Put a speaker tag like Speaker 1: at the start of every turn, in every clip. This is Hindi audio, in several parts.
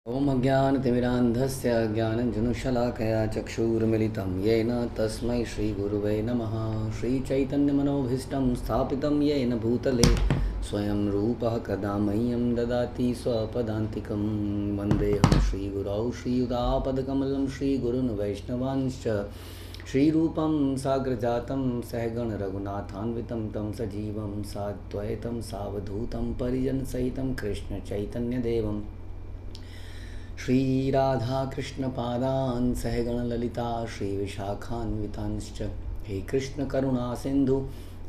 Speaker 1: ॐ अज्ञानतिमिरान्धस्य ज्ञानञ्जनशलाकया चक्षुरुन्मिलितं येन तस्मै श्रीगुरुवे नमः। श्रीचैतन्यमनोभीष्टं स्थापितं येन भूतले स्वयं रूपः कदा मह्यं ददाति स्वपदान्तिकं। वन्देऽहं श्रीगुरौ श्रीयुतापदकमलं श्रीगुरून् वैष्णवांश्च श्रीरूपं साग्रजातं सहगण रघुनाथान्वितं तं सजीवं साद्वैतं सावधूतं परिजनसहितं कृष्णचैतन्यदेवं श्री राधा कृष्ण पादान् सहगण ललिता श्री विशाखान्वितांश्च। हे कृष्ण करुणा सिंधु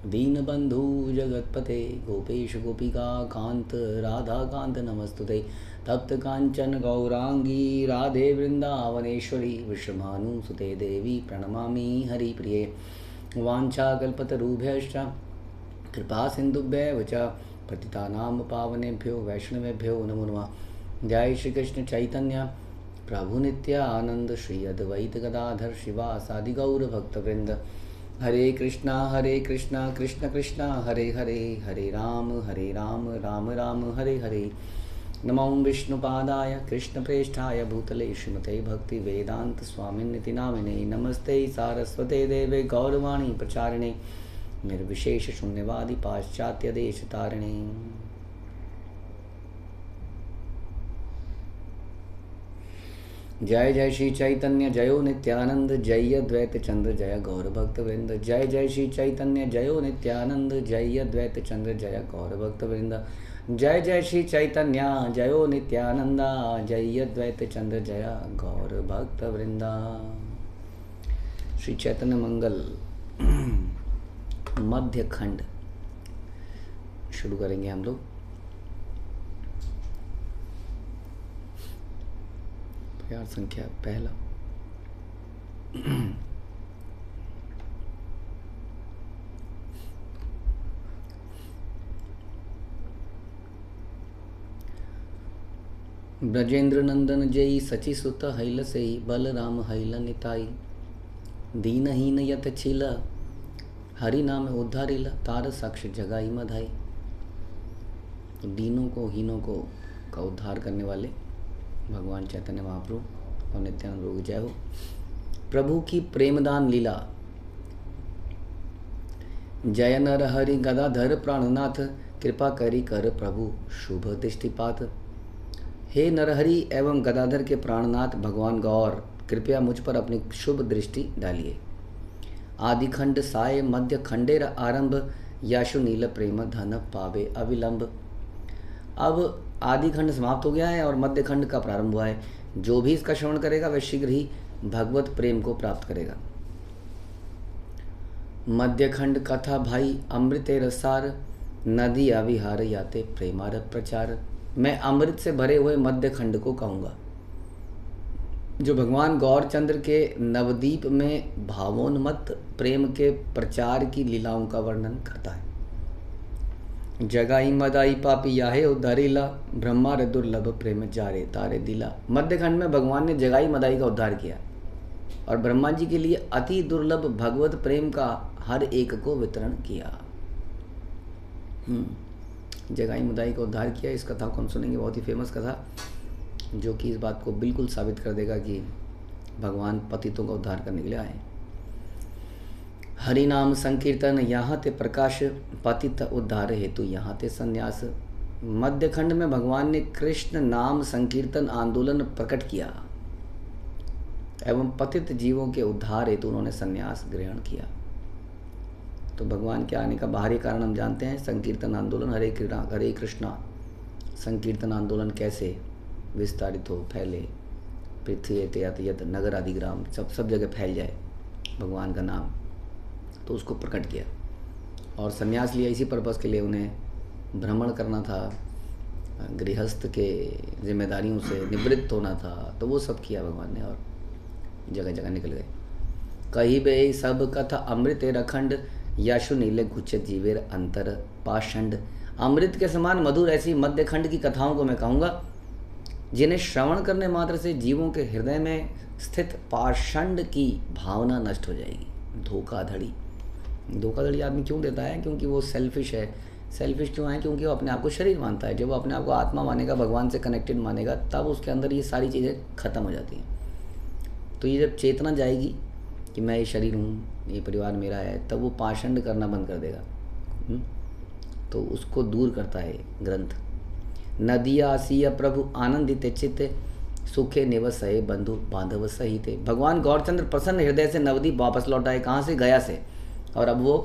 Speaker 1: दीनबंधु जगतपते गोपेश गोपिका कांत राधा कांत नमस्तुते। तप्त कांचन गौरांगी राधे वृंदावनेश्वरी विश्वभानुसुते देवी प्रणमामि हरिप्रिये। वाञ्छाकल्पतरुभ्यश्च कृपा सिन्धुभ्यैव च पतितानां पावनेभ्यो वैष्णवेभ्यो नमो नमः। जय श्री कृष्ण चैतन्य प्रभु नित्यानंद श्री अद्वैत गदाधर शिवासादि गौर भक्तवृंद। हरे कृष्णा कृष्ण कृष्णा हरे हरे, हरे राम राम राम हरे हरे। नमो विष्णुपादाय कृष्णप्रेष्ठाय भूतले श्रीमते भक्ति वेदांत स्वामिन्निति नामिने। नमस्ते सारस्वते देवे गौरवाणी प्रचारिणे निर्विशेष शून्यवादी पाश्चात्य देश तारिणे। जय जय श्री चैतन्य जयो नित्यानंद जय अद्वैत चंद्र जय गौर भक्तवृंद। जय जय श्री चैतन्य जयो नित्यानंद जय अद्वैत चंद्र जय गौर भक्तवृंद। जय जय श्री चैतन्य जयो नित्यानंद जय अद्वैत चंद्र जय गौर भक्तवृंद। श्री चैतन्य मंगल मध्य खंड शुरू करेंगे हम लोग। प्यार संख्या पहला। ब्रजेंद्र नंदन जयी सची सुत हैल से बलराम हैल निताई। दीनहीन यत छिल हरि नाम उद्धारिल तार साक्ष जगाई मधाई। दीनों को हीनों को का उद्धार करने वाले भगवान चैतन्य महाप्रभु और नित्यानंद प्रभु की जय हो। प्रभु की प्रेमदान लीला। जय नर हरि गदाधर प्राणनाथ कृपा करी कर प्रभु शुभ दृष्टिपात। हे नरहरि एवं गदाधर के प्राणनाथ भगवान गौर कृपया मुझ पर अपनी शुभ दृष्टि डालिए। आदिखंड साय मध्य खंडेर आरंभ याशु नील प्रेम धन पावे अविलंब। अब आदि खंड समाप्त हो गया है और मध्य खंड का प्रारंभ हुआ है। जो भी इसका श्रवण करेगा वह शीघ्र ही भगवत प्रेम को प्राप्त करेगा। मध्य खंड कथा भाई अमृत रसार नदी अविहार याते प्रेमार प्रचार। मैं अमृत से भरे हुए मध्य खंड को कहूँगा जो भगवान गौरचंद्र के नवदीप में भावोन्मत्त प्रेम के प्रचार की लीलाओं का वर्णन करता है। जगाई मदाई पापी याहे उद्धारीला ब्रह्मार दुर्लभ प्रेम जारे तारे दिला। मध्य खंड में भगवान ने जगाई मदाई का उद्धार किया और ब्रह्मा जी के लिए अति दुर्लभ भगवत प्रेम का हर एक को वितरण किया। जगाई मदाई का उद्धार किया। इस कथा को हम सुनेंगे, बहुत ही फेमस कथा जो कि इस बात को बिल्कुल साबित कर देगा कि भगवान पतितों का उद्धार करने के लिए आए। हरि नाम संकीर्तन यहाँ ते प्रकाश पतित उद्धार हेतु यहाँ ते संन्यास। मध्य खंड में भगवान ने कृष्ण नाम संकीर्तन आंदोलन प्रकट किया एवं पतित जीवों के उद्धार हेतु उन्होंने संन्यास ग्रहण किया। तो भगवान के आने का बाहरी कारण हम जानते हैं, संकीर्तन आंदोलन। हरे कृष्णा संकीर्तन आंदोलन कैसे विस्तारित हो, फैले, पृथ्वी यत नगर आदि ग्राम सब जगह फैल जाए भगवान का नाम, तो उसको प्रकट किया। और संन्यास लिया इसी पर्पस के लिए, उन्हें भ्रमण करना था, गृहस्थ के जिम्मेदारियों से निवृत्त होना था, तो वो सब किया भगवान ने और जगह जगह निकल गए। कही बे सब कथा अमृत रखंड याशु नीले गुच्छ जीवेर अंतर पाषंड। अमृत के समान मधुर ऐसी मध्य खंड की कथाओं को मैं कहूँगा जिन्हें श्रवण करने मात्र से जीवों के हृदय में स्थित पाषंड की भावना नष्ट हो जाएगी। धोखाधड़ी आदमी क्यों देता है? क्योंकि वो सेल्फिश है, सेल्फिश क्यों है? क्योंकि वो अपने आप को शरीर मानता है। जब वो अपने आप को आत्मा मानेगा, भगवान से कनेक्टेड मानेगा, तब उसके अंदर ये सारी चीज़ें ख़त्म हो जाती हैं। तो ये जब चेतना जाएगी कि मैं ये शरीर हूँ, ये परिवार मेरा है, तब वो पाषंड करना बंद कर देगा। तो उसको दूर करता है ग्रंथ। नदिया सीय प्रभु आनंदित चित्त सुखे निवसये बंधु बांधव सहित। भगवान गौरचंद्र प्रसन्न हृदय से नवदीप वापस लौट आए। कहाँ से? गया से। और अब वो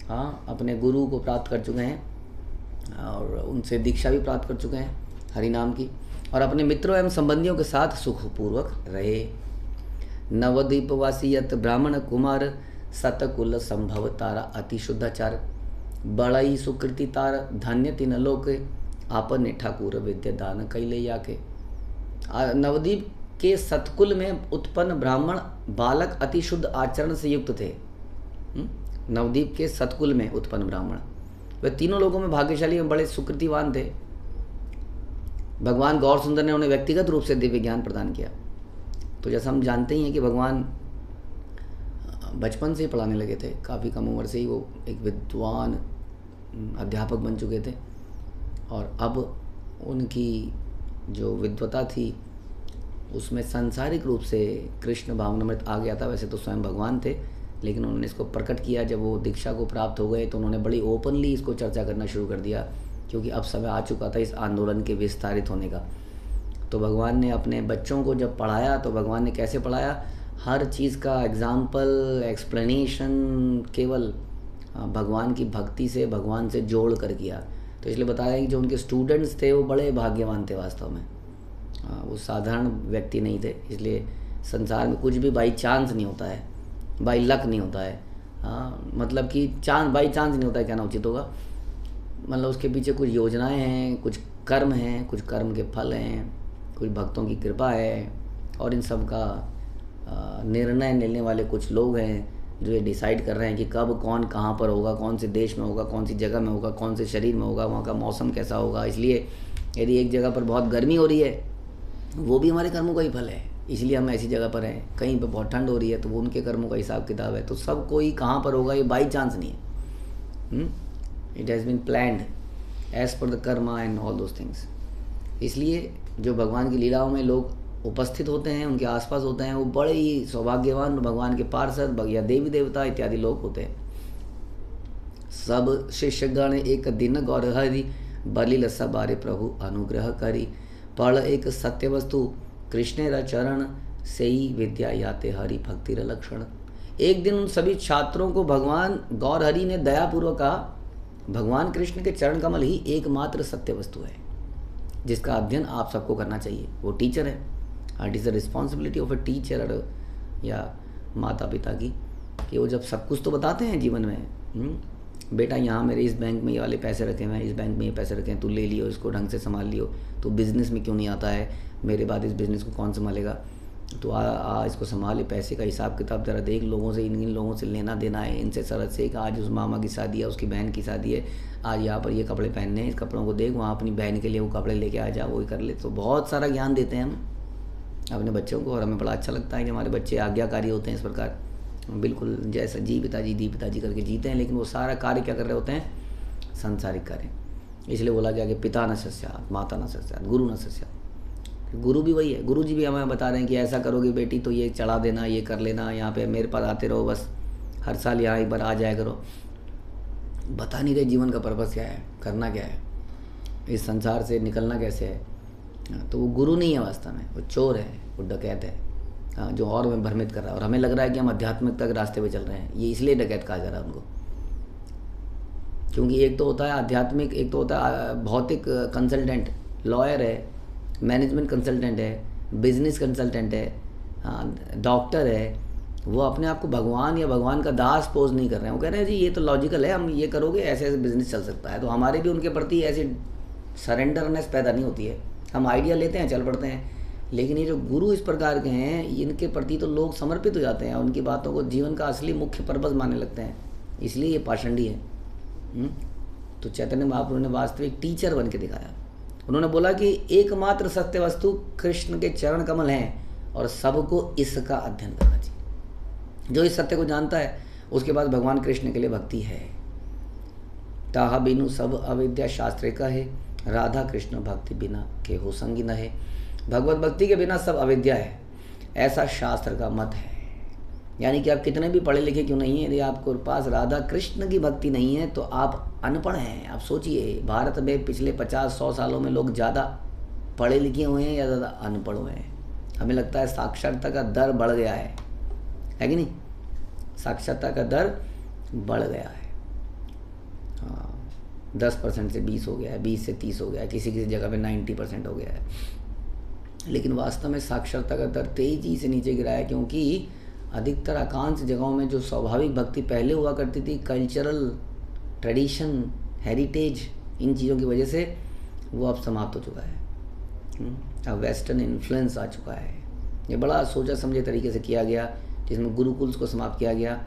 Speaker 1: अपने गुरु को प्राप्त कर चुके हैं और उनसे दीक्षा भी प्राप्त कर चुके हैं हरि नाम की, और अपने मित्रों एवं संबंधियों के साथ सुखपूर्वक रहे। नवद्वीपवासी यत ब्राह्मण कुमार सतकुल संभव तारा अति शुद्धाचार। बड़ई सुकृति तार धन्य तीन लोक आपन ठाकुर विद्या दान कैलैया के। नवद्वीप के सतकुल में उत्पन्न ब्राह्मण बालक अति शुद्ध आचरण से युक्त थे। नवद्वीप के सतकुल में उत्पन्न ब्राह्मण वे तीनों लोगों में भाग्यशाली एवं बड़े सुकृतिवान थे। भगवान गौर सुंदर ने उन्हें व्यक्तिगत रूप से दिव्य ज्ञान प्रदान किया। तो जैसा हम जानते ही हैं कि भगवान बचपन से ही पढ़ाने लगे थे, काफ़ी कम उम्र से ही वो एक विद्वान अध्यापक बन चुके थे, और अब उनकी जो विद्वता थी उसमें सांसारिक रूप से कृष्ण भावनामृत आ गया था। वैसे तो स्वयं भगवान थे, लेकिन उन्होंने इसको प्रकट किया। जब वो दीक्षा को प्राप्त हो गए तो उन्होंने बड़ी ओपनली इसको चर्चा करना शुरू कर दिया, क्योंकि अब समय आ चुका था इस आंदोलन के विस्तारित होने का। तो भगवान ने अपने बच्चों को जब पढ़ाया तो भगवान ने कैसे पढ़ाया? हर चीज़ का एग्जाम्पल, एक्सप्लेनेशन केवल भगवान की भक्ति से, भगवान से जोड़ कर किया। तो इसलिए बताया कि जो उनके स्टूडेंट्स थे वो बड़े भाग्यवान थे वास्तव में। वो साधारण व्यक्ति नहीं थे। इसलिए संसार में कुछ भी बाई चांस नहीं होता है, बाई लक नहीं होता है। मतलब कि बाई चांस नहीं होता है, कहना उचित होगा। मतलब उसके पीछे कुछ योजनाएं हैं, कुछ कर्म हैं, कुछ कर्म के फल हैं, कुछ भक्तों की कृपा है, और इन सब का निर्णय लेने वाले कुछ लोग हैं जो ये डिसाइड कर रहे हैं कि कब कौन कहाँ पर होगा, कौन से देश में होगा, कौन सी जगह में होगा, कौन से शरीर में होगा, वहाँ का मौसम कैसा होगा। इसलिए यदि एक जगह पर बहुत गर्मी हो रही है, वो भी हमारे कर्मों का ही फल है, इसलिए हम ऐसी जगह पर हैं। कहीं पर बहुत ठंड हो रही है तो वो उनके कर्मों का हिसाब किताब है। तो सब कोई कहाँ पर होगा ये बाई चांस नहीं है। It has been planned as per the karma and all those things. इसलिए जो भगवान की लीलाओं में लोग उपस्थित होते हैं, उनके आसपास होते हैं, वो बड़े ही सौभाग्यवान भगवान के पार्षद या देवी देवता इत्यादि लोग होते हैं। सब शिष्यगण एक दिन गौर हरि बलिल सबारे प्रभु अनुग्रह करी। पढ़ एक सत्य वस्तु कृष्ण चरण से ही विद्या याते हरि भक्ति लक्षण। एक दिन उन सभी छात्रों को भगवान गौर हरि ने दयापूर्वक कहा, भगवान कृष्ण के चरण कमल ही एकमात्र सत्य वस्तु है जिसका अध्ययन आप सबको करना चाहिए। वो टीचर है। It is the responsibility of a teacher या माता पिता की कि वो जब सब कुछ तो बताते हैं जीवन में, बेटा यहाँ मेरे इस बैंक में ये वाले पैसे रखे हुए हैं, इस बैंक में ये पैसे रखे हैं, तू ले लियो, इसको ढंग से संभाल लियो। तो बिज़नेस में क्यों नहीं आता है, मेरे बाद इस बिज़नेस को कौन संभालेगा, तो आ इसको संभाले, पैसे का हिसाब किताब जरा देख, लोगों से इन लोगों से लेना देना है, इनसे शरत से कि आज उस मामा की शादी है, उसकी बहन की शादी है, आज यहाँ पर ये कपड़े पहनने हैं, इस कपड़ों को देख, वहाँ अपनी बहन के लिए वो कपड़े लेके आ जा, वही कर ले। तो बहुत सारा ज्ञान देते हैं हम अपने बच्चों को, और हमें बड़ा अच्छा लगता है कि हमारे बच्चे आज्ञाकारी होते हैं इस प्रकार, बिल्कुल जैसा जी पिताजी दी पिताजी करके जीते हैं। लेकिन वो सारा कार्य क्या कर रहे होते हैं? सांसारिक कार्य। इसलिए बोला गया कि पिता न सस्यात् माता न सस्यात् गुरु न सस्यात्। गुरु भी वही है। गुरु जी भी हमें बता रहे हैं कि ऐसा करोगे बेटी तो ये चढ़ा देना, ये कर लेना, यहाँ पे मेरे पास आते रहो, बस हर साल यहाँ एक बार आ जाया करो। बता नहीं रहे जीवन का पर्पस क्या है, करना क्या है, इस संसार से निकलना कैसे है। तो वो गुरु नहीं है वास्तव में, वो चोर है, वो डकैत है, जो और हमें भ्रमित कर रहा है। और हमें लग रहा है कि हम आध्यात्मिकता के रास्ते पे चल रहे हैं। ये इसलिए डकैत कहा जा रहा है उनको, क्योंकि एक तो होता है आध्यात्मिक, एक तो होता है भौतिक कंसल्टेंट, लॉयर है, मैनेजमेंट कंसल्टेंट है, बिजनेस कंसल्टेंट है, डॉक्टर है। वो अपने आप को भगवान या भगवान का दास पोज नहीं कर रहे हैं। वो कह रहे हैं जी ये तो लॉजिकल है, हम ये करोगे ऐसे ऐसे बिजनेस चल सकता है। तो हमारे भी उनके प्रति ऐसी सरेंडरनेस पैदा नहीं होती है। हम आइडिया लेते हैं, चल पड़ते हैं। लेकिन ये जो गुरु इस प्रकार के हैं, इनके प्रति तो लोग समर्पित हो जाते हैं, उनकी बातों को जीवन का असली मुख्य पर्पस मानने लगते हैं। इसलिए ये पाषंडी है। तो चैतन्य महाप्रभु ने वास्तविक टीचर बन के दिखाया। उन्होंने बोला कि एकमात्र सत्य वस्तु कृष्ण के चरण कमल हैं और सबको इसका अध्ययन करना चाहिए। जो इस सत्य को जानता है उसके पास भगवान कृष्ण के लिए भक्ति है। ताहा बिनु सब अविद्या शास्त्रे का है, राधा कृष्ण भक्ति बिना के हो संगी न है। भगवत भक्ति के बिना सब अविद्या है, ऐसा शास्त्र का मत है। यानी कि आप कितने भी पढ़े लिखे क्यों नहीं हैं, यदि आपके पास राधा कृष्ण की भक्ति नहीं है तो आप अनपढ़ हैं। आप सोचिए, भारत में पिछले 50-100 सालों में लोग ज़्यादा पढ़े लिखे हुए हैं या ज़्यादा अनपढ़ हुए हैं? हमें लगता है साक्षरता का दर बढ़ गया है कि नहीं? साक्षरता का दर बढ़ गया है। हाँ, 10% से 20 हो गया है, 20 से 30 हो गया है, किसी किसी जगह पे 90% हो गया है। लेकिन वास्तव में साक्षरता का दर तेजी से नीचे गिरा है, क्योंकि अधिकतर आकांक्ष जगहों में जो स्वाभाविक भक्ति पहले हुआ करती थी, कल्चरल ट्रेडिशन, हेरिटेज, इन चीज़ों की वजह से वो अब समाप्त हो चुका है। अब वेस्टर्न इन्फ्लुएंस आ चुका है। ये बड़ा सोचा समझे तरीके से किया गया, जिसमें गुरुकुल्स को समाप्त किया गया,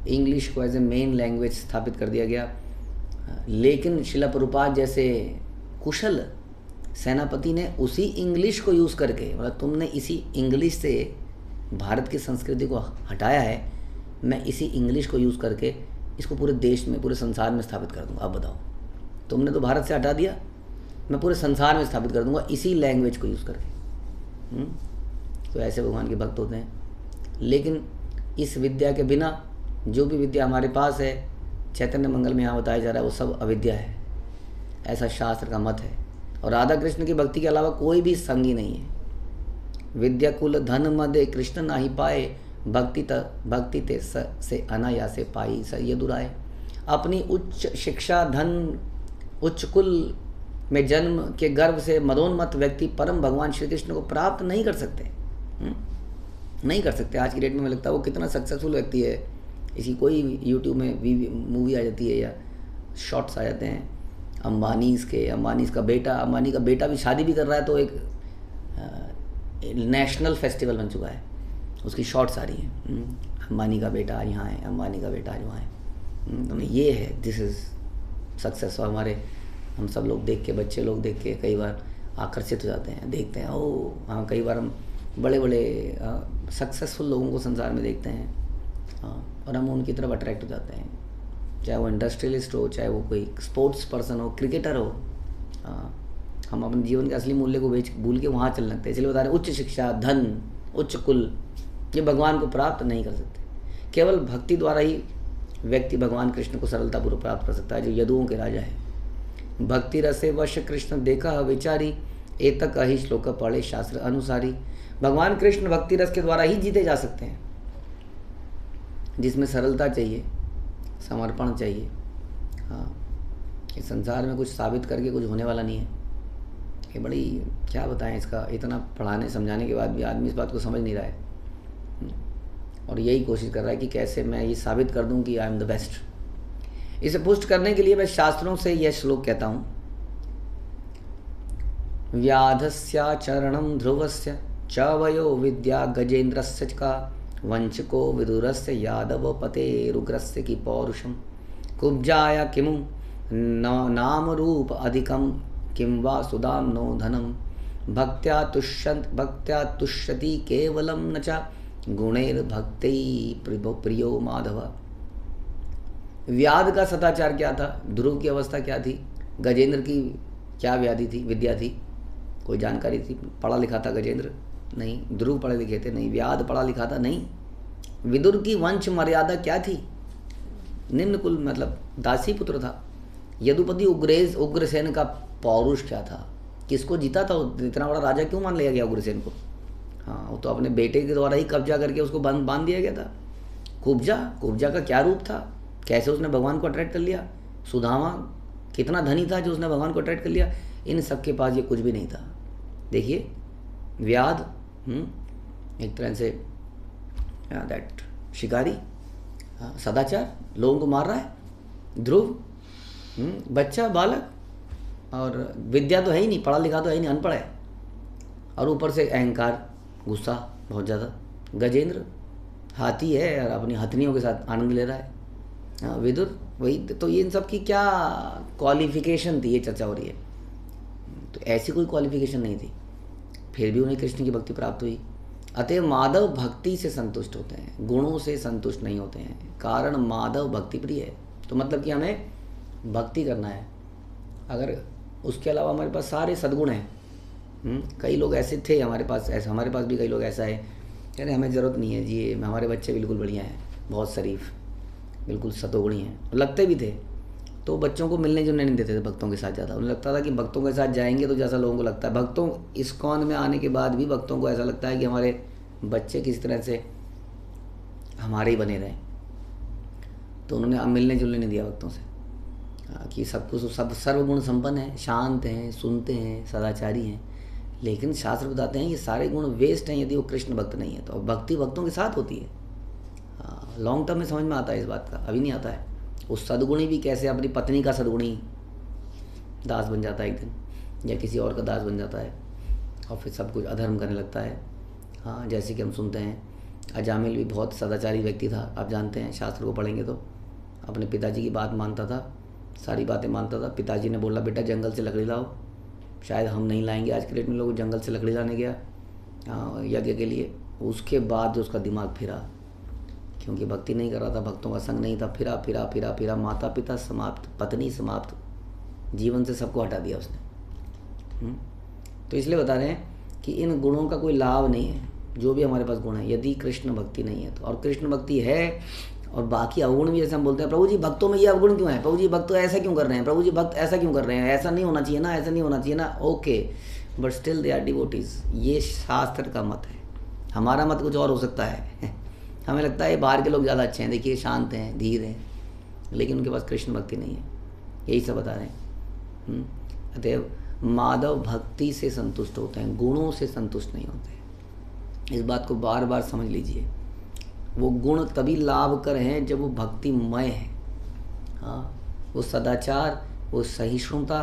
Speaker 1: इंग्लिश को एज ए मेन लैंग्वेज स्थापित कर दिया गया। लेकिन शिला प्रभुपाद जैसे कुशल सेनापति ने उसी इंग्लिश को यूज़ करके, मतलब तुमने इसी इंग्लिश से भारत की संस्कृति को हटाया है, मैं इसी इंग्लिश को यूज़ करके इसको पूरे देश में, पूरे संसार में स्थापित कर दूंगा। अब बताओ, तुमने तो भारत से हटा दिया, मैं पूरे संसार में स्थापित कर दूंगा इसी लैंग्वेज को यूज़ करके। तो ऐसे भगवान के भक्त होते हैं। लेकिन इस विद्या के बिना, जो भी विद्या हमारे पास है, चैतन्य मंगल में यहाँ बताया जा रहा है, वो सब अविद्या है, ऐसा शास्त्र का मत है। और राधा कृष्ण की भक्ति के अलावा कोई भी संगी नहीं है। विद्या कुल धन मदे कृष्ण नाही पाए, भक्ति ते से अनायासे पाई स ये दुराए। अपनी उच्च शिक्षा, धन, उच्च कुल में जन्म के गर्भ से मदोन्मत्त व्यक्ति परम भगवान श्री कृष्ण को प्राप्त नहीं कर सकते। नहीं कर सकते। आज की डेट में मुझे लगता है वो कितना सक्सेसफुल व्यक्ति है, इसी कोई यूट्यूब में मूवी आ जाती है या शॉर्ट्स आ जाते हैं अंबानीज़ का बेटा भी शादी भी कर रहा है, तो एक नेशनल फेस्टिवल बन चुका है, उसकी शॉर्ट्स आ रही हैं। अंबानी का बेटा यहाँ है, अंबानी का बेटा आज वहाँ है। तो ये है, दिस इज़ सक्सेस। और हम सब लोग देख के, बच्चे लोग देख के कई बार आकर्षित हो जाते हैं, देखते हैं, ओ हाँ, कई बार हम बड़े बड़े सक्सेसफुल लोगों को संसार में देखते हैं, हाँ, और हम उनकी तरफ अट्रैक्ट हो जाते हैं, चाहे वो इंडस्ट्रियलिस्ट हो, चाहे वो कोई स्पोर्ट्स पर्सन हो, क्रिकेटर हो। हाँ, हम अपने जीवन के असली मूल्य को भूल के वहाँ चलने लगते हैं। इसलिए बता रहे, उच्च शिक्षा, धन, उच्च कुल, ये भगवान को प्राप्त नहीं कर सकते। केवल भक्ति द्वारा ही व्यक्ति भगवान कृष्ण को सरलतापूर्वक प्राप्त कर सकता है, जो यदुओं के राजा है। भक्ति रसे वश कृष्ण देखा विचारी, एतक अहि श्लोक पढ़े शास्त्र अनुसारी। भगवान कृष्ण भक्ति रस के द्वारा ही जीते जा सकते हैं, जिसमें सरलता चाहिए, समर्पण चाहिए। हाँ, इस संसार में कुछ साबित करके कुछ होने वाला नहीं है। ये बड़ी, क्या बताएं, इसका इतना पढ़ाने समझाने के बाद भी आदमी इस बात को समझ नहीं रहा है, और यही कोशिश कर रहा है कि कैसे मैं ये साबित कर दूं कि आई एम द बेस्ट। इसे पुष्ट करने के लिए मैं शास्त्रों से यह श्लोक कहता हूँ, व्याधस्या चरणम ध्रुवस्य च वयो विद्या गजेन्द्रस्य का वंचको विदुरस्य यादव पतेरुग्रस्य की पौरुषम कुब्जाया किमु नाम रूप अधिकम किं वा सुदाम नो धनम भक्त्या तुष्यति केवलम न च गुणैर्भक्ति प्रियो माधव। व्याध का सदाचार क्या था, ध्रुव की अवस्था क्या थी, गजेंद्र की क्या व्याधि थी, विद्या थी, कोई जानकारी थी? पढ़ा लिखा था गजेंद्र? नहीं। ध्रुव पढ़े लिखे थे? नहीं। व्याध पढ़ा लिखा था? नहीं। विदुर की वंश मर्यादा क्या थी? निम्न कुल, मतलब दासी पुत्र था। यदुपति उग्रसेन का पौरुष क्या था? किसको जीता था? इतना बड़ा राजा क्यों मान लिया गया उग्रसेन को? हाँ, वो तो अपने बेटे के द्वारा ही कब्जा करके उसको बांध दिया गया था। कुब्जा का क्या रूप था? कैसे उसने भगवान को अट्रैक्ट कर लिया? सुदामा कितना धनी था जो उसने भगवान को अट्रैक्ट कर लिया? इन सब के पास ये कुछ भी नहीं था। देखिए, व्याध एक तरह से दैट शिकारी, सदाचार, लोगों को मार रहा है। ध्रुव बच्चा, बालक, और विद्या तो है ही नहीं, पढ़ा लिखा तो है ही नहीं, अनपढ़ है, और ऊपर से अहंकार, गुस्सा बहुत ज़्यादा। गजेंद्र हाथी है और अपनी हथनियों के साथ आनंद ले रहा है। विदुर वही तो। ये इन सब की क्या क्वालिफिकेशन थी, ये चर्चा हो रही है। तो ऐसी कोई क्वालिफिकेशन नहीं थी, फिर भी उन्हें कृष्ण की भक्ति प्राप्त हुई। अतएव माधव भक्ति से संतुष्ट होते हैं, गुणों से संतुष्ट नहीं होते हैं, कारण माधव भक्ति प्रिय है। तो मतलब कि हमें भक्ति करना है। अगर उसके अलावा हमारे पास सारे सद्गुण हैं, कई लोग ऐसे थे हमारे पास, ऐसे हमारे पास भी कई लोग ऐसा है, अरे हमें ज़रूरत नहीं है जी, हमारे बच्चे बिल्कुल बढ़िया हैं, बहुत शरीफ, बिल्कुल सतोगुणी हैं, लगते भी थे। तो बच्चों को मिलने जुलने नहीं देते थे भक्तों के साथ ज़्यादा। उन्हें लगता था कि भक्तों के साथ जाएंगे तो जैसा लोगों को लगता है, भक्तों इस्कॉन में आने के बाद भी भक्तों को ऐसा लगता है कि हमारे बच्चे किसी तरह से हमारे ही बने रहें। तो उन्होंने अब मिलने जुलने नहीं दिया भक्तों से, कि सब कुछ सब सर्वगुण संपन्न है, शांत हैं, सुनते हैं, सदाचारी हैं। लेकिन शास्त्र बताते हैं कि सारे गुण वेस्ट हैं यदि वो कृष्ण भक्त नहीं है। तो भक्ति भक्तों के साथ होती है। लॉन्ग टर्म में समझ में आता है इस बात का, अभी नहीं आता है। उस सद्गुणी भी कैसे अपनी पत्नी का सद्गुणी दास बन जाता है एक दिन, या किसी और का दास बन जाता है और फिर सब कुछ अधर्म करने लगता है। हाँ, जैसे कि हम सुनते हैं अजामिल भी बहुत सदाचारी व्यक्ति था, आप जानते हैं, शास्त्र को पढ़ेंगे तो अपने पिताजी की बात मानता था, सारी बातें मानता था। पिताजी ने बोला बेटा जंगल से लकड़ी लाओ, शायद हम नहीं लाएंगे आज के डेट में, लोग जंगल से लकड़ी लाने गया यज्ञ के लिए। उसके बाद उसका दिमाग फिरा, क्योंकि भक्ति नहीं कर रहा था, भक्तों का संग नहीं था, फिरा फिरा फिरा फिरा, माता पिता समाप्त, पत्नी समाप्त, जीवन से सबको हटा दिया उसने। तो इसलिए बता रहे हैं कि इन गुणों का कोई लाभ नहीं है, जो भी हमारे पास गुण है, यदि कृष्ण भक्ति नहीं है तो। और कृष्ण भक्ति है और बाकी अवगुण भी, जैसे हम बोलते हैं प्रभु जी भक्तों में ये अवगुण क्यों है, प्रभु जी भक्त ऐसा क्यों कर रहे हैं, प्रभु जी भक्त ऐसा क्यों कर रहे हैं, ऐसा नहीं होना चाहिए ना, ऐसा नहीं होना चाहिए ना। Okay, but still they are devotees. ये शास्त्र का मत है, हमारा मत कुछ और हो सकता है। हमें लगता है बाहर के लोग ज़्यादा अच्छे हैं, देखिए शांत हैं, धीर हैं, लेकिन उनके पास कृष्ण भक्ति नहीं है। यही सब बता रहे हैं। अतएव माधव भक्ति से संतुष्ट होते हैं, गुणों से संतुष्ट नहीं होते। इस बात को बार बार समझ लीजिए। वो गुण तभी लाभकर हैं जब वो भक्तिमय है। हाँ, वो सदाचार, वो सहिष्णुता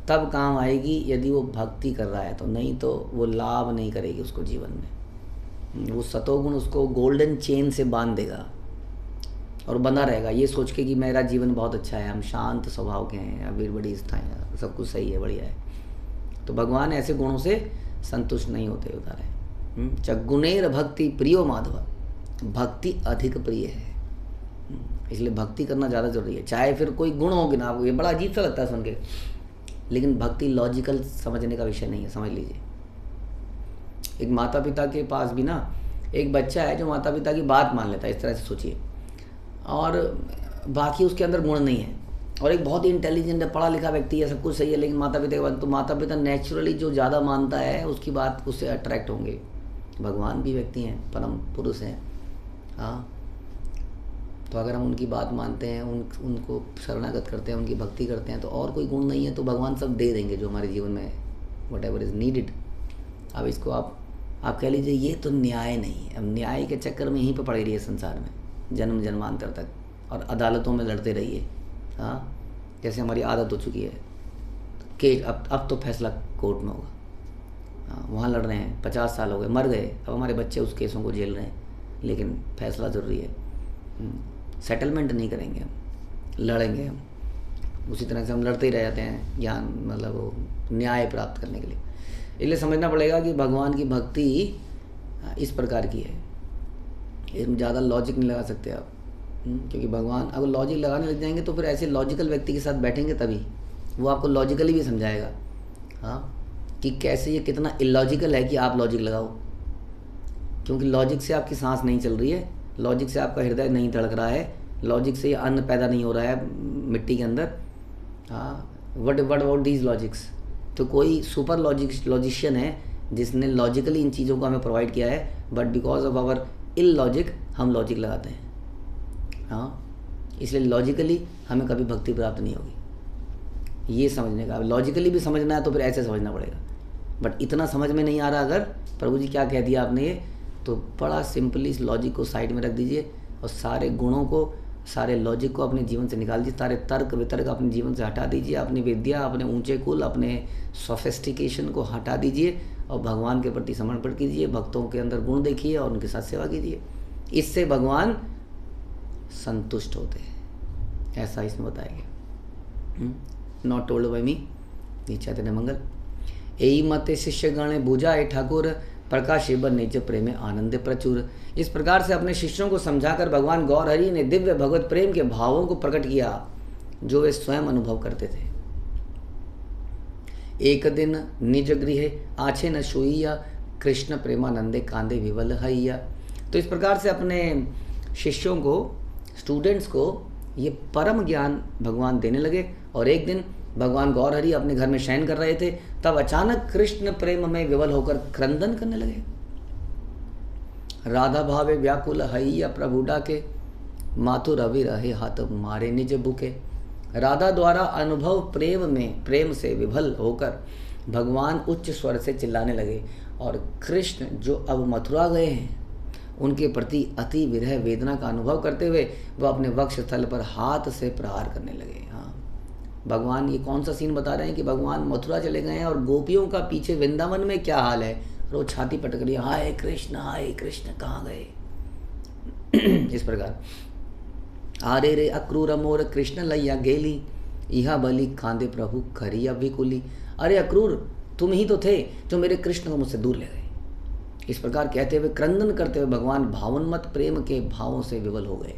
Speaker 1: तब काम आएगी यदि वो भक्ति कर रहा है, तो नहीं तो वो लाभ नहीं करेगी उसको जीवन में। वो सतोगुण उसको गोल्डन चेन से बांध देगा और बना रहेगा ये सोच के कि मेरा जीवन बहुत अच्छा है, हम शांत स्वभाव के हैं, अभी बड़ी स्थायी, सब कुछ सही है, बढ़िया है। तो भगवान ऐसे गुणों से संतुष्ट नहीं होते, बता रहे। चगुणेर भक्ति प्रियो माधव, भक्ति अधिक प्रिय है, इसलिए भक्ति करना ज़्यादा जरूरी है। चाहे फिर कोई गुण हो कि ना हो, ये बड़ा अजीब सा लगता है सुन के, लेकिन भक्ति लॉजिकल समझने का विषय नहीं है, समझ लीजिए। एक माता पिता के पास भी ना एक बच्चा है जो माता पिता की बात मान लेता है, इस तरह से सोचिए, और बाकी उसके अंदर गुण नहीं है, और एक बहुत ही इंटेलिजेंट है, पढ़ा लिखा व्यक्ति है, सब कुछ सही है, लेकिन माता पिता के बाद, तो माता पिता नेचुरली जो ज़्यादा मानता है उसकी बात उससे अट्रैक्ट होंगे। भगवान भी व्यक्ति हैं, परम पुरुष हैं। हाँ, तो अगर हम उनकी बात मानते हैं, उनको शरणागत करते हैं, उनकी भक्ति करते हैं, तो और कोई गुण नहीं है तो भगवान सब दे देंगे जो हमारे जीवन में है, वट एवर इज़ नीडेड। अब इसको आप कह लीजिए ये तो न्याय नहीं है। अब न्याय के चक्कर में यहीं पर पड़े रहिए संसार में जन्म जन्मांतर तक, और अदालतों में लड़ते रहिए। हाँ, जैसे हमारी आदत हो चुकी है कि अब तो फैसला कोर्ट में होगा। हाँ, वहाँ लड़ रहे हैं, 50 साल हो गए, मर गए, अब हमारे बच्चे उस केसों को झेल रहे हैं, लेकिन फैसला ज़रूरी है। सेटलमेंट नहीं करेंगे हम, लड़ेंगे हम, उसी तरह से हम लड़ते ही रह जाते हैं ज्ञान, मतलब वो न्याय प्राप्त करने के लिए। इसलिए समझना पड़ेगा कि भगवान की भक्ति इस प्रकार की है, इसमें ज़्यादा लॉजिक नहीं लगा सकते आप, क्योंकि भगवान अगर लॉजिक लगाने लग जाएंगे तो फिर ऐसे लॉजिकल व्यक्ति के साथ बैठेंगे तभी वो आपको लॉजिकली भी समझाएगा। हाँ, कि कैसे ये कितना इलॉजिकल है कि आप लॉजिक लगाओ, क्योंकि लॉजिक से आपकी सांस नहीं चल रही है, लॉजिक से आपका हृदय नहीं धड़क रहा है, लॉजिक से अन्न पैदा नहीं हो रहा है मिट्टी के अंदर। हाँ, वट अबाउट दीज लॉजिक्स। तो कोई सुपर लॉजिशियन है जिसने लॉजिकली इन चीज़ों को हमें प्रोवाइड किया है, but because of our ill logic हम लॉजिक लगाते हैं। हाँ, इसलिए लॉजिकली हमें कभी भक्ति प्राप्त नहीं होगी। ये समझने का, लॉजिकली भी समझना है तो फिर ऐसे समझना पड़ेगा, बट इतना समझ में नहीं आ रहा अगर प्रभु जी क्या कह दिया आपने ये, तो बड़ा सिंपली इस लॉजिक को साइड में रख दीजिए और सारे गुणों को, सारे लॉजिक को अपने जीवन से निकाल दीजिए, सारे तर्क वितर्क अपने जीवन से हटा दीजिए, अपनी विद्या, अपने ऊंचे कुल, अपने सोफिस्टिकेशन को हटा दीजिए और भगवान के प्रति समर्पण कीजिए, भक्तों के अंदर गुण देखिए और उनके साथ सेवा कीजिए। इससे भगवान संतुष्ट होते हैं, ऐसा इसमें बताया गया। नॉट टोल्ड बाय मी, चैतन्य मंगल। यही मते शिष्य गण बुझाए ठाकुर, प्रकाश निज प्रेम आनंद प्रचुर। इस प्रकार से अपने शिष्यों को समझाकर भगवान गौर हरि ने दिव्य भगवत प्रेम के भावों को प्रकट किया जो वे स्वयं अनुभव करते थे। एक दिन निज गृह आछे न सोइया, कृष्ण प्रेमानंदे कांदे विवल हैया। तो इस प्रकार से अपने शिष्यों को, स्टूडेंट्स को ये परम ज्ञान भगवान देने लगे। और एक दिन भगवान गौरहरि अपने घर में शयन कर रहे थे, तब अचानक कृष्ण प्रेम में विवल होकर क्रंदन करने लगे। राधा भावे व्याकुल हैया प्रभु डाके, माथु रवि रहे हाथ मारे निज बुके। राधा द्वारा अनुभव प्रेम से विभल होकर भगवान उच्च स्वर से चिल्लाने लगे, और कृष्ण जो अब मथुरा गए हैं उनके प्रति अति विरह वेदना का अनुभव करते हुए वह अपने वक्ष स्थल पर हाथ से प्रहार करने लगे। हाँ, भगवान ये कौन सा सीन बता रहे हैं कि भगवान मथुरा चले गए हैं और गोपियों का पीछे वृंदावन में क्या हाल है, रोज छाती पटक रही है, हाय कृष्ण कहाँ गए। इस प्रकार आरे रे अक्रूर मोर कृष्ण लैया गेली, इहा बलि खांदे प्रभु खरिया विकुली। अरे अक्रूर, तुम ही तो थे जो मेरे कृष्ण को मुझसे दूर ले गए। इस प्रकार कहते हुए, क्रंदन करते हुए भगवान भावनमत प्रेम के भावों से विवल हो गए।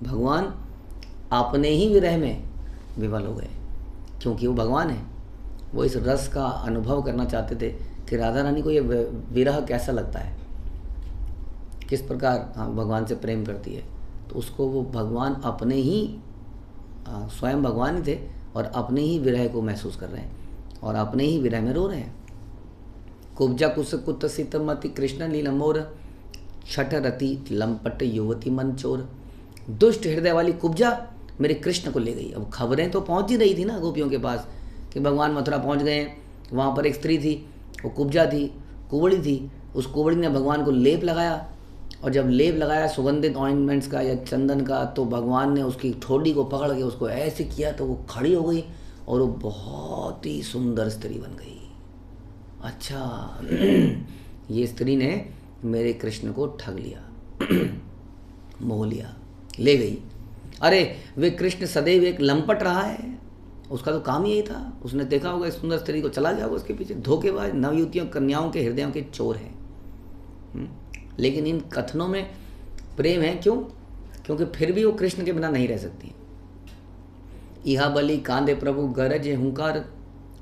Speaker 1: भगवान अपने ही विरह में विवल हो गए, क्योंकि वो भगवान है। वो इस रस का अनुभव करना चाहते थे कि राधा रानी को ये विरह कैसा लगता है, किस प्रकार भगवान से प्रेम करती है। तो उसको वो भगवान अपने ही स्वयं भगवान ही थे और अपने ही विरह को महसूस कर रहे हैं और अपने ही विरह में रो रहे हैं। कुब्जा कुस कुत सित मति कृष्ण लीला मोर, छठ रति लंपट युवती मन चोर। दुष्ट हृदय वाली कुब्जा मेरे कृष्ण को ले गई। अब खबरें तो पहुंच ही रही थी ना गोपियों के पास कि भगवान मथुरा पहुंच गए हैं। वहाँ पर एक स्त्री थी, वो कुब्जा थी, कुबड़ी थी। उस कुबड़ी ने भगवान को लेप लगाया, और जब लेप लगाया सुगंधित ऑइंटमेंट्स का या चंदन का, तो भगवान ने उसकी ठोड़ी को पकड़ के उसको ऐसे किया तो वो खड़ी हो गई और वो बहुत ही सुंदर स्त्री बन गई। अच्छा, ये स्त्री ने मेरे कृष्ण को ठग लिया, मोह लिया, ले गई। अरे वे कृष्ण सदैव एक लंपट रहा है, उसका तो काम ही यही था। उसने देखा होगा इस सुंदर स्त्री को, चला गया होगा उसके पीछे। धोखेबाज नवयुवतियों कन्याओं के हृदयों के चोर हैं। लेकिन इन कथनों में प्रेम है, क्यों? क्योंकि फिर भी वो कृष्ण के बिना नहीं रह सकती। इहा बलि कांदे प्रभु गरजे हुंकार,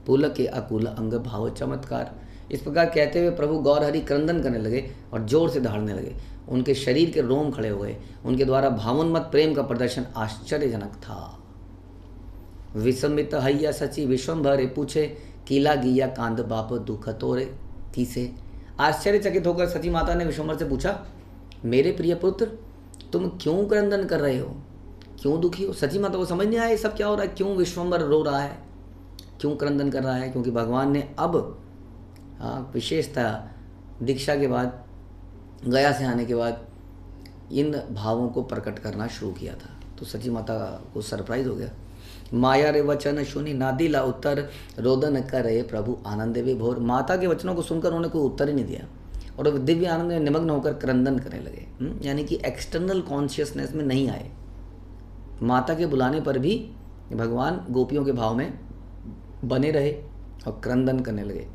Speaker 1: पुल के अकुल अंग भाव चमत्कार। इस प्रकार कहते हुए प्रभु गौरहरि क्रंदन करने लगे और जोर से दहाड़ने लगे। उनके शरीर के रोम खड़े हो गए। उनके द्वारा भावोन्मत्त प्रेम का प्रदर्शन आश्चर्यजनक था। विस्मित हैया सची विश्वम्भरे पूछे, कीला गिया कांद बाप दुख तोरे किसे। आश्चर्यचकित होकर सची माता ने विश्वम्भर से पूछा, मेरे प्रिय पुत्र, तुम क्यों क्रंदन कर रहे हो, क्यों दुखी हो? सची माता को समझ नहीं आया ये सब क्या हो रहा है, क्यों विश्वम्भर रो रहा है, क्यों क्रंदन कर रहा है। क्योंकि भगवान ने अब विशेषतः दीक्षा के बाद, गया से आने के बाद इन भावों को प्रकट करना शुरू किया था। तो सची माता को सरप्राइज हो गया। माया रे वचन सुनी नादिला उत्तर, रोदन करे प्रभु आनंद विभोर। माता के वचनों को सुनकर उन्होंने कोई उत्तर ही नहीं दिया और दिव्य आनंद में निमग्न होकर क्रंदन करने लगे। यानी कि एक्सटर्नल कॉन्शियसनेस में नहीं आए। माता के बुलाने पर भी भगवान गोपियों के भाव में बने रहे और क्रंदन करने लगे।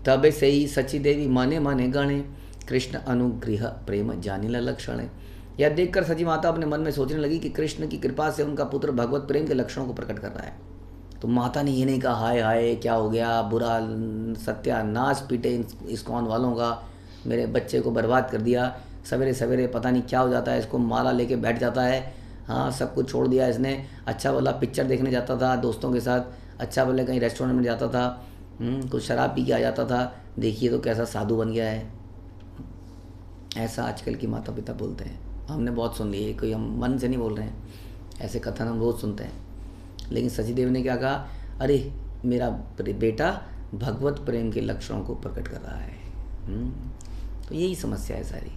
Speaker 1: तबे से ही सची देवी माने माने गणे, कृष्ण अनुग्रह प्रेम जानिला लक्षण। यह देखकर सची माता अपने मन में सोचने लगी कि कृष्ण की कृपा से उनका पुत्र भगवत प्रेम के लक्षणों को प्रकट कर रहा है। तो माता ने ये नहीं कहा हाय हाय क्या हो गया, बुरा सत्यानाश पीटे इस्कॉन वालों का, मेरे बच्चे को बर्बाद कर दिया, सवेरे सवेरे पता नहीं क्या हो जाता है, इसको माला लेके बैठ जाता है। हाँ, सब कुछ छोड़ दिया इसने। अच्छा भला पिक्चर देखने जाता था दोस्तों के साथ, अच्छा भले कहीं रेस्टोरेंट में जाता था, कुछ शराब पी के आ जाता था, देखिए तो कैसा साधु बन गया है। ऐसा आजकल की माता पिता बोलते हैं। हमने बहुत सुन लिए, कोई हम मन से नहीं बोल रहे हैं, ऐसे कथन हम रोज़ सुनते हैं। लेकिन सचीदेव ने क्या कहा, अरे मेरा बेटा भगवत प्रेम के लक्षणों को प्रकट कर रहा है। तो यही समस्या है सारी।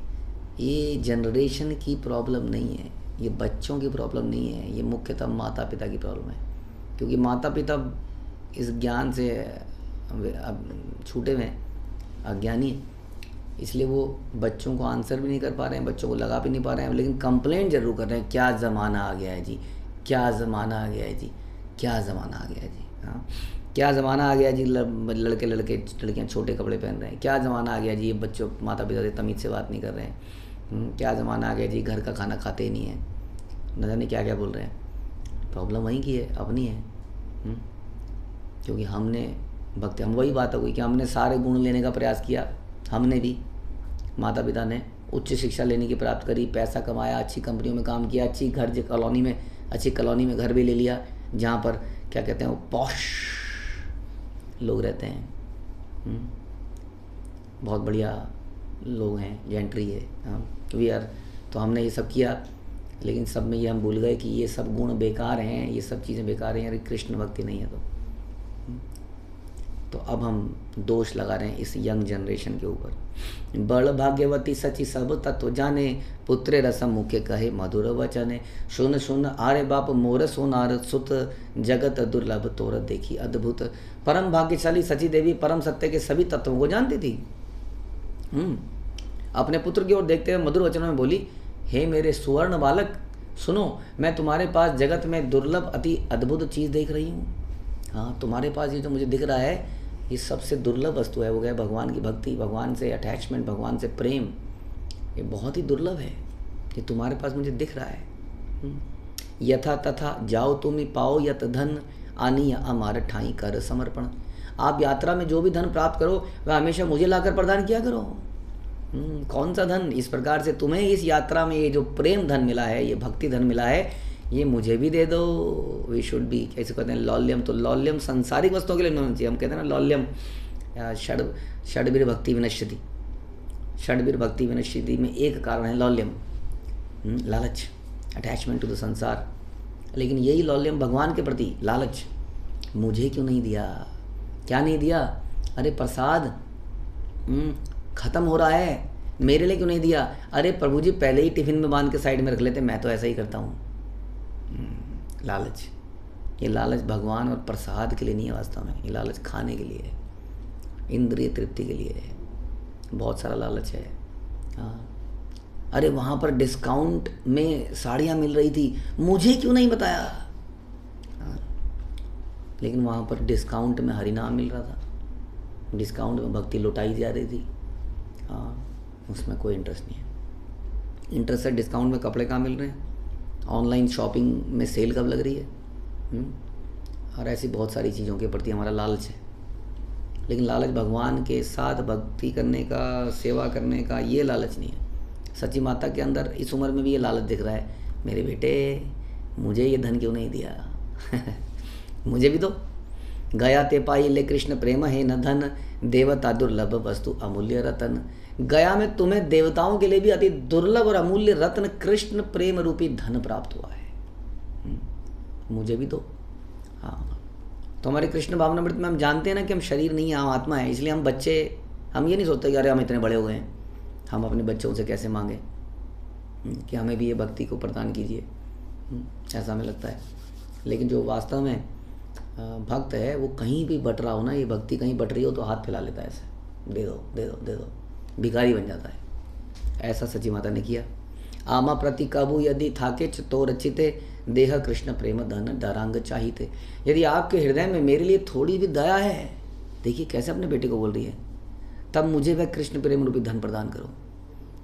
Speaker 1: ये जनरेशन की प्रॉब्लम नहीं है, ये बच्चों की प्रॉब्लम नहीं है, ये मुख्यतः माता पिता की प्रॉब्लम है। क्योंकि माता पिता इस ज्ञान से अब छूटे हुए हैं, अज्ञानी है, इसलिए वो बच्चों को आंसर भी नहीं कर पा रहे हैं, बच्चों को लगा भी नहीं पा रहे हैं। लेकिन कंप्लेंट जरूर कर रहे हैं, क्या ज़माना आ गया है जी, क्या ज़माना आ गया है जी, क्या ज़माना आ गया है जी। हाँ, क्या ज़माना आ गया जी, लड़के लड़कियाँ छोटे कपड़े पहन रहे हैं। क्या ज़माना आ गया जी, ये बच्चों माता पिता से तमीज़ से बात नहीं कर रहे हैं। क्या ज़माना आ गया जी, घर का खाना खाते ही नहीं है, न जाने क्या क्या बोल रहे हैं। तो प्रॉब्लम वहीं की है, अपनी है। क्योंकि हमने भक्ति, हम वही बात हो गई कि हमने सारे गुण लेने का प्रयास किया, हमने भी, माता पिता ने उच्च शिक्षा लेने की प्राप्त करी, पैसा कमाया, अच्छी कंपनियों में काम किया, अच्छी घर कॉलोनी में, अच्छी कॉलोनी में घर भी ले लिया, जहाँ पर क्या कहते हैं वो पॉश लोग रहते हैं, बहुत बढ़िया लोग हैं, जेंट्री है, वी आर। तो हमने ये सब किया, लेकिन सब में ये हम भूल गए कि ये सब गुण बेकार हैं, ये सब चीज़ें बेकार हैं, यार कृष्ण भक्ति नहीं है। तो अब हम दोष लगा रहे हैं इस यंग जनरेशन के ऊपर। बड़ भाग्यवती सची सब तत्व जाने, पुत्रे रसम मुखे कहे मधुर वचने, सुन सुन आरे बाप मोर सोनार सुत, जगत दुर्लभ तोर देखी अद्भुत। परम भाग्यशाली सची देवी परम सत्य के सभी तत्वों को जानती थी। अपने पुत्र की ओर देखते हुए मधुर वचनों में बोली, हे मेरे सुवर्ण बालक, सुनो, मैं तुम्हारे पास जगत में दुर्लभ अति अद्भुत चीज़ देख रही हूँ। हाँ, तुम्हारे पास ये जो मुझे दिख रहा है, ये सबसे दुर्लभ वस्तु है। वो गया भगवान की भक्ति, भगवान से अटैचमेंट, भगवान से प्रेम, ये बहुत ही दुर्लभ है। ये तुम्हारे पास मुझे दिख रहा है। यथा तथा जाओ तुम पाओ यत धन, आनी अमार ठाई कर समर्पण। आप यात्रा में जो भी धन प्राप्त करो वह हमेशा मुझे लाकर प्रदान किया करो। कौन सा धन? इस प्रकार से तुम्हें इस यात्रा में ये जो प्रेम धन मिला है, ये भक्ति धन मिला है, ये मुझे भी दे दो। वी शुड बी, कैसे कहते हैं, लौल्यम। तो लौल्यम सांसारिक वस्तुओं के लिए नहीं होना चाहिए। हम कहते हैं ना लौल्यम, षड्वीर भक्ति विनश्यति। षड्वीर भक्ति विनश्यति में एक कारण है लौल्यम, लालच, अटैचमेंट टू द संसार। लेकिन यही लौल्यम भगवान के प्रति लालच, मुझे क्यों नहीं दिया? क्या नहीं दिया? अरे प्रसाद खत्म हो रहा है, मेरे लिए क्यों नहीं दिया? अरे प्रभु जी पहले ही टिफिन में बांध के साइड में रख लेते, मैं तो ऐसा ही करता हूँ। लालच, ये लालच भगवान और प्रसाद के लिए नहीं है वास्तव में, ये लालच खाने के लिए है, इंद्रिय तृप्ति के लिए है। बहुत सारा लालच है। हाँ, अरे वहाँ पर डिस्काउंट में साड़ियाँ मिल रही थी, मुझे क्यों नहीं बताया? हाँ, लेकिन वहाँ पर डिस्काउंट में हरिनाम मिल रहा था, डिस्काउंट में भक्ति लुटाई जा रही थी। हाँ, उसमें कोई इंटरेस्ट नहीं है। इंटरेस्ट है डिस्काउंट में कपड़े कहाँ मिल रहे हैं, ऑनलाइन शॉपिंग में सेल कब लग रही है, और ऐसी बहुत सारी चीज़ों के प्रति हमारा लालच है। लेकिन लालच भगवान के साथ भक्ति करने का, सेवा करने का, ये लालच नहीं है। सच्ची माता के अंदर इस उम्र में भी ये लालच दिख रहा है, मेरे बेटे मुझे ये धन क्यों नहीं दिया? मुझे भी तो गया ते पाई ले कृष्ण प्रेम है न धन, देवता दुर्लभ वस्तु अमूल्य रतन। गया में तुम्हें देवताओं के लिए भी अति दुर्लभ और अमूल्य रत्न कृष्ण प्रेम रूपी धन प्राप्त हुआ है, मुझे भी तो। हाँ, तो हमारे कृष्ण भावनामृत में हम जानते हैं ना कि हम शरीर नहीं है, हम आत्मा है। इसलिए हम बच्चे, हम ये नहीं सोचते कि अरे हम इतने बड़े हो गए हैं, हम अपने बच्चों से कैसे मांगे कि हमें भी ये भक्ति को प्रदान कीजिए, ऐसा हमें लगता है। लेकिन जो वास्तव में भक्त है, वो कहीं भी बट रहा हो ना, ये भक्ति कहीं बट रही हो तो हाथ फैला लेता है ऐसे, दे दो दे दो दे दो, भिखारी बन जाता है। ऐसा सची माता ने किया। आमा प्रति कबू यदि थाके तो रचिते, देह कृष्ण प्रेम धन दरांग चाहिते। यदि आपके हृदय में मेरे लिए थोड़ी भी दया है, देखिए कैसे अपने बेटे को बोल रही है, तब मुझे वह कृष्ण प्रेम रूपी धन प्रदान करो।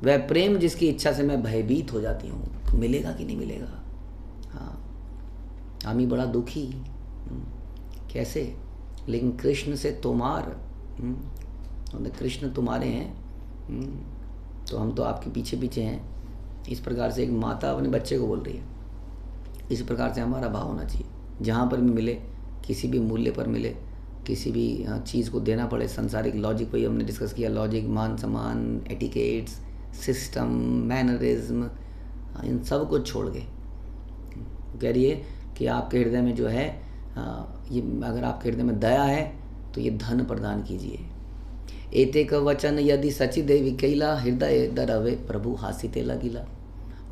Speaker 1: वह प्रेम जिसकी इच्छा से मैं भयभीत हो जाती हूँ, मिलेगा कि नहीं मिलेगा? हाँ, आमी बड़ा दुखी, कैसे? लेकिन कृष्ण से तोमार, कृष्ण तुम्हारे हैं, तो हम तो आपके पीछे पीछे हैं। इस प्रकार से एक माता अपने बच्चे को बोल रही है। इस प्रकार से हमारा भाव होना चाहिए। जहाँ पर भी मिले, किसी भी मूल्य पर मिले, किसी भी चीज़ को देना पड़े, सांसारिक लॉजिक वही हमने डिस्कस किया, लॉजिक, मान सम्मान, एटिकेट्स, सिस्टम, मैनरिज्म, इन सब को छोड़ के कह रही है कि आपके हृदय में जो है, ये अगर आपके हृदय में दया है तो ये धन प्रदान कीजिए। एतेक वचन यदि सचि देवी कैला, हृदय दरवे प्रभु हासिते लगिला।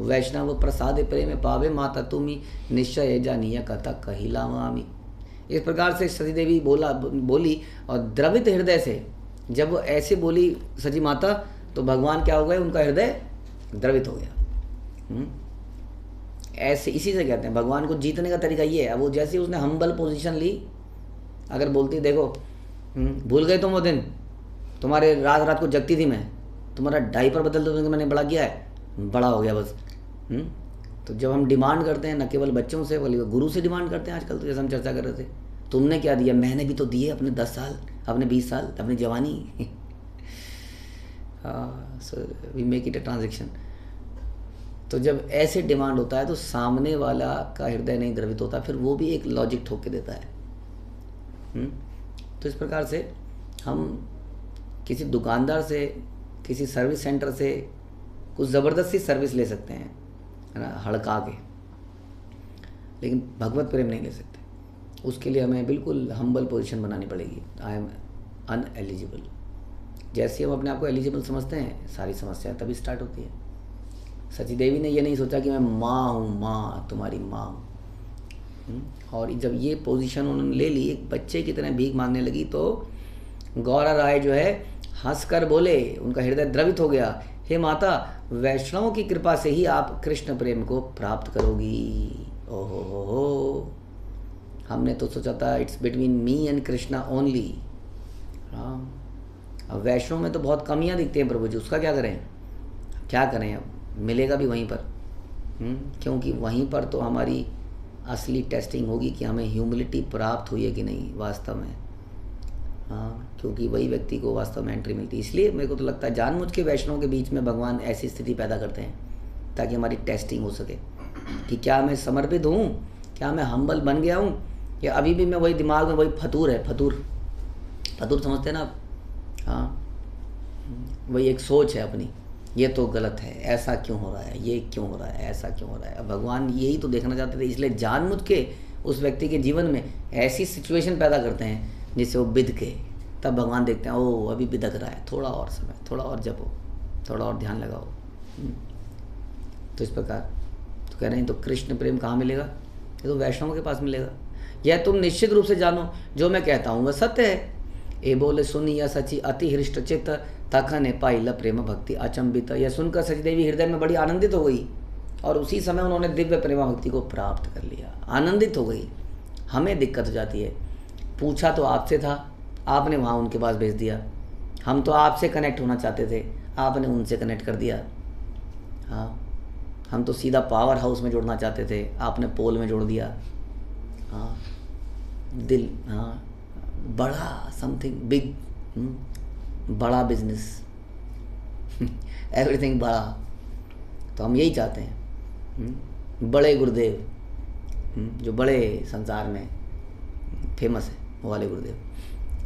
Speaker 1: वैष्णव प्रसाद प्रेम पावे, माता तुम्ही निश्चय जानिया कथा कहिला मामी। इस प्रकार से सची देवी बोली और द्रवित हृदय से, जब वो ऐसे बोली सची माता, तो भगवान क्या हो गए, उनका हृदय द्रवित हो गया। ऐसे इसी से कहते हैं भगवान को जीतने का तरीका ये है। वो जैसे उसने हम्बल पोजीशन ली, अगर बोलती देखो भूल गए तुम वो दिन, तुम्हारे रात रात को जगती थी मैं, तुम्हारा डायपर बदल दो, मैंने बड़ा किया है, बड़ा हो गया बस, तो जब हम डिमांड करते हैं न केवल बच्चों से बल्कि गुरु से डिमांड करते हैं आजकल, तो जैसे हम चर्चा कर रहे थे, तुमने क्या दिया, मैंने भी तो दिए अपने 10 साल, अपने 20 साल, अपनी जवानी। So we make it a transaction. तो जब ऐसे डिमांड होता है तो सामने वाला का हृदय नहीं द्रवित होता, फिर वो भी एक लॉजिक ठोक के देता है। तो इस प्रकार से हम किसी दुकानदार से, किसी सर्विस सेंटर से कुछ ज़बरदस्ती सर्विस ले सकते हैं, है ना, हड़का के, लेकिन भगवत प्रेम नहीं ले सकते। उसके लिए हमें बिल्कुल हम्बल पोजीशन बनानी पड़ेगी। I am ineligible. जैसे हम अपने आप को एलिजिबल समझते हैं, सारी समस्या तभी स्टार्ट होती है। सची देवी ने ये नहीं सोचा कि मैं माँ हूँ, माँ तुम्हारी माँ हूँ। और जब ये पोजीशन उन्होंने ले ली, एक बच्चे की तरह भीख मांगने लगी, तो गौरा राय जो है हंस कर बोले, उनका हृदय द्रवित हो गया, हे माता, वैष्णवों की कृपा से ही आप कृष्ण प्रेम को प्राप्त करोगी। ओहो हो, हमने तो सोचा था it's between me and Krishna only. हाँ, अब वैष्णव में तो बहुत कमियां दिखती हैं प्रभु जी, उसका क्या करें, क्या करें, अब मिलेगा भी वहीं पर। क्योंकि वहीं पर तो हमारी असली टेस्टिंग होगी कि हमें ह्यूमिलिटी प्राप्त हुई है कि नहीं वास्तव में। हाँ, क्योंकि वही व्यक्ति को वास्तव में एंट्री मिलती है। इसलिए मेरे को तो लगता है जानबूझ के वैष्णव के बीच में भगवान ऐसी स्थिति पैदा करते हैं ताकि हमारी टेस्टिंग हो सके कि क्या मैं समर्पित हूँ, क्या मैं हम्बल बन गया हूँ, या अभी भी मैं वही दिमाग में वही फतूर है। फतूर समझते हैं ना आप? हाँ, वही एक सोच है अपनी, ये तो गलत है, ऐसा क्यों हो रहा है, ये क्यों हो रहा है, ऐसा क्यों हो रहा है। अब भगवान यही तो देखना चाहते थे, इसलिए जानबूझ के उस व्यक्ति के जीवन में ऐसी सिचुएशन पैदा करते हैं जिससे वो बिद के, तब भगवान देखते हैं ओ अभी बिदक रहा है, थोड़ा और समय, थोड़ा और जपो, थोड़ा और ध्यान लगाओ। तो इस प्रकार तो कह रहे हैं, तो कृष्ण प्रेम कहाँ मिलेगा, ये तो वैष्णव के पास मिलेगा। यह तुम निश्चित रूप से जानो, जो मैं कहता हूँ वह सत्य है। ए बोले सुनी या सची अति हृष्ट चित्त, तखन पाइला प्रेम भक्ति अचंबित। यह सुनकर सची देवी हृदय में बड़ी आनंदित हो गई और उसी समय उन्होंने दिव्य प्रेम भक्ति को प्राप्त कर लिया। आनंदित हो गई। हमें दिक्कत हो जाती है, पूछा तो आपसे था, आपने वहाँ उनके पास भेज दिया। हम तो आपसे कनेक्ट होना चाहते थे, आपने उनसे कनेक्ट कर दिया। हाँ, हम तो सीधा पावर हाउस में जोड़ना चाहते थे, आपने पोल में जोड़ दिया। हाँ, दिल, हाँ, बड़ा समथिंग बिग, बड़ा बिजनेस, एवरीथिंग बड़ा। तो हम यही चाहते हैं, बड़े गुरुदेव, जो बड़े संसार में फेमस है वो वाले गुरुदेव,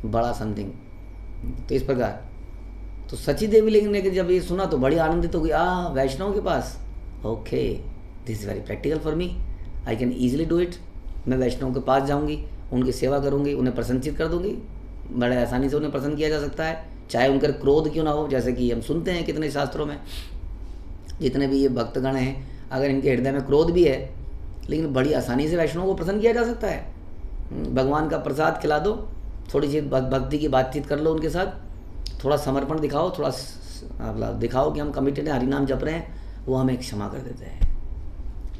Speaker 1: बड़ा समथिंग। तो इस प्रकार तो सची देवी लेकिन जब ये सुना तो बड़ी आनंदित हो गई। वैष्णव के पास, okay, this is very practical for me, I can easily do it. मैं वैष्णव के पास जाऊंगी, उनकी सेवा करूंगी, उन्हें प्रसन्नचित कर दूंगी। बड़े आसानी से उन्हें प्रसन्न किया जा सकता है, चाहे उनका क्रोध क्यों ना हो। जैसे कि हम सुनते हैं कितने शास्त्रों में, जितने भी ये भक्तगण हैं, अगर इनके हृदय में क्रोध भी है, लेकिन बड़ी आसानी से वैष्णव को प्रसन्न किया जा सकता है। भगवान का प्रसाद खिला दो, थोड़ी सी भक्ति की बातचीत कर लो उनके साथ, थोड़ा समर्पण दिखाओ, थोड़ा दिखाओ कि हम कमिटेड हैं, हरिनाम जप रहे हैं, वो हमें क्षमा कर देते हैं।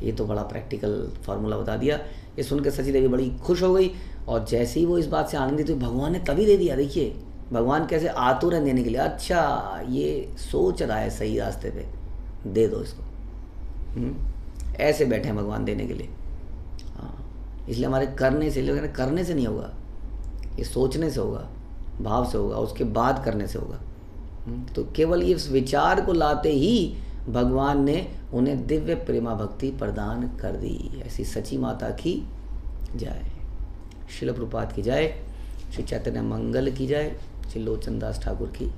Speaker 1: ये तो बड़ा प्रैक्टिकल फार्मूला बता दिया। ये सुन के सची देवी बड़ी खुश हो गई और जैसे ही वो इस बात से आनंदित हुई, भगवान ने तभी दे दिया। देखिए भगवान कैसे आतुर हैं देने के लिए। अच्छा, ये सोच रहा है सही रास्ते पे, दे दो इसको। ऐसे बैठे हैं भगवान देने के लिए। हाँ, इसलिए हमारे करने से, लोग करने से नहीं होगा, ये सोचने से होगा, भाव से होगा, उसके बाद करने से होगा। तो केवल इस विचार को लाते ही भगवान ने उन्हें दिव्य प्रेमा भक्ति प्रदान कर दी। ऐसी सची माता की जय। श्रील प्रभुपाद की जय। श्री चैतन्य मंगल की जय। श्री लोचन दास ठाकुर की